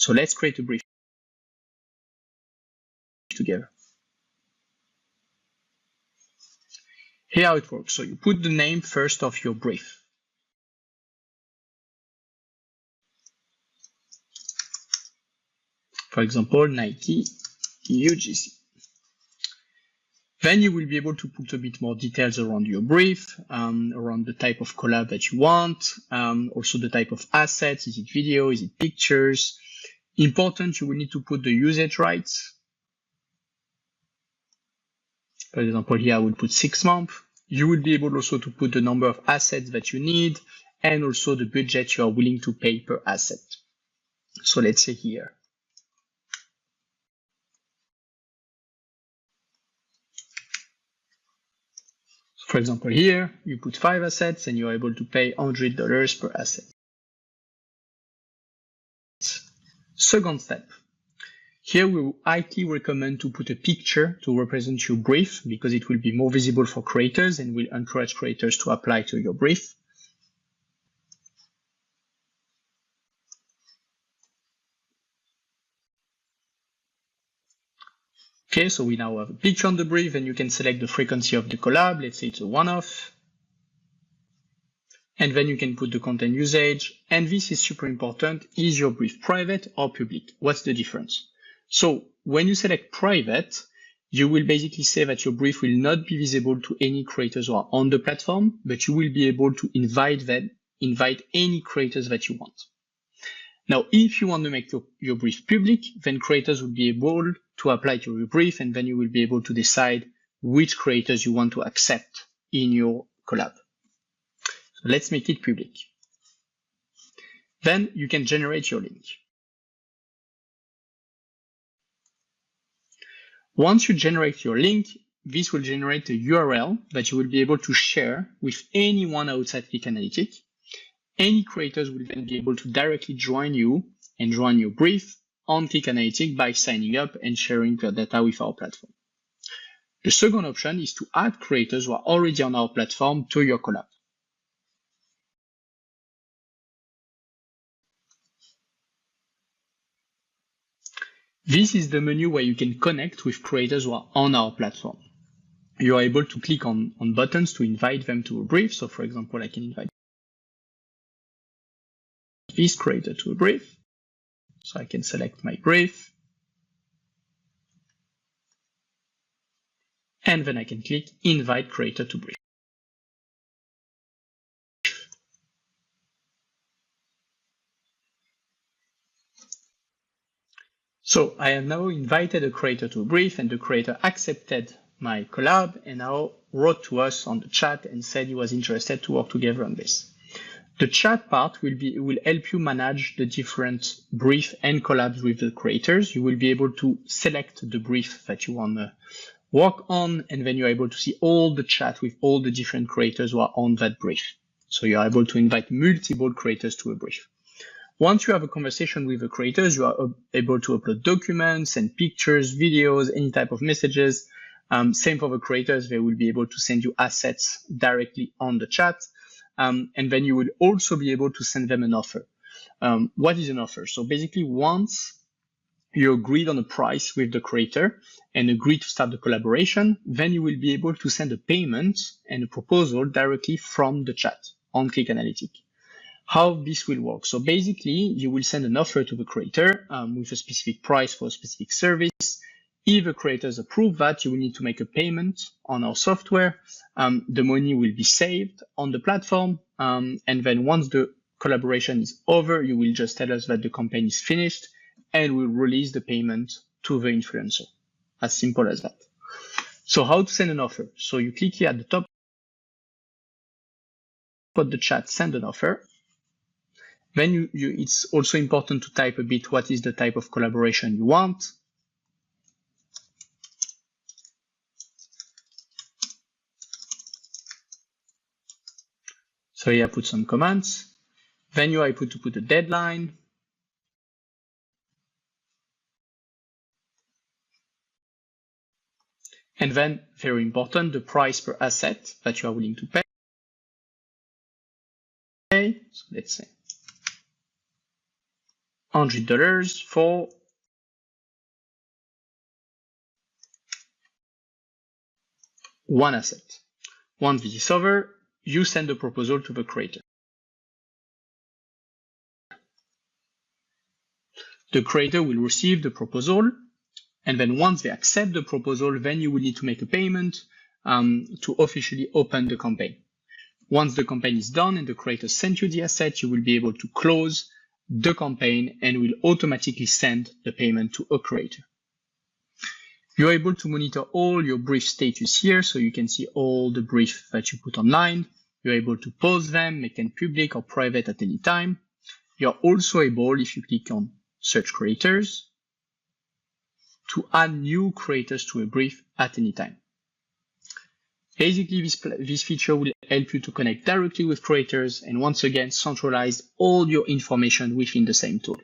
So let's create a brief together. Here how it works. So you put the name first of your brief. For example, Nike UGC. Then you will be able to put a bit more details around your brief, around the type of collab that you want, also the type of assets. Is it video? Is it pictures? Important, you will need to put the usage rights. For example, here I will put 6 months. You will be able also to put the number of assets that you need and also the budget you are willing to pay per asset. So let's say here. For example, here you put 5 assets and you're able to pay $100 per asset. Second step. Here we highly recommend to put a picture to represent your brief because it will be more visible for creators and will encourage creators to apply to your brief. Okay, so we now have a picture on the brief and you can select the frequency of the collab. Let's say it's a one-off. And then you can put the content usage. And this is super important. Is your brief private or public? What's the difference? So when you select private, you will basically say that your brief will not be visible to any creators who are on the platform, but you will be able to invite any creators that you want. Now, if you want to make your brief public, then creators will be able to apply to your brief, and then you will be able to decide which creators you want to accept in your collab. So let's make it public. Then you can generate your link. Once you generate your link, this will generate a URL that you will be able to share with anyone outside Click Analytic. Any creators will then be able to directly join you and join your brief on Click Analytic by signing up and sharing their data with our platform. The second option is to add creators who are already on our platform to your collab. This is the menu where you can connect with creators who are on our platform. You are able to click on buttons to invite them to a brief. So for example, I can invite this creator to a brief. So I can select my brief. And then I can click invite creator to brief. So I have now invited a creator to a brief and the creator accepted my collab and now wrote to us on the chat and said he was interested to work together on this. The chat part will help you manage the different brief and collabs with the creators. You will be able to select the brief that you want to work on, and then you're able to see all the chat with all the different creators who are on that brief. So you're able to invite multiple creators to a brief. Once you have a conversation with the creators, you are able to upload documents and pictures, videos, any type of messages. Same for the creators, they will be able to send you assets directly on the chat. And then you will also be able to send them an offer. What is an offer? So basically, once you agreed on a price with the creator and agreed to start the collaboration, then you will be able to send a payment and a proposal directly from the chat on Click Analytic. How this will work? So basically, you will send an offer to the creator with a specific price for a specific service. If the creators approve that, you will need to make a payment on our software. The money will be saved on the platform. And then once the collaboration is over, you will just tell us that the campaign is finished and we'll release the payment to the influencer. As simple as that. So how to send an offer? So you click here at the top of the chat, send an offer. Then it's also important to type a bit what is the type of collaboration you want. So here I put some comments. Then you are able to put a deadline. And then, very important, the price per asset that you are willing to pay. So let's say $100 for one asset. Once this is over, you send the proposal to the creator. The creator will receive the proposal, and then once they accept the proposal, then you will need to make a payment to officially open the campaign. Once the campaign is done and the creator sent you the asset, you will be able to close the campaign and will automatically send the payment to a creator. You're able to monitor all your brief status here, so you can see all the briefs that you put online. You're able to pause them, make them public or private at any time. You're also able, if you click on Search Creators, to add new creators to a brief at any time. Basically, this feature will help you to connect directly with creators and once again centralize all your information within the same tool.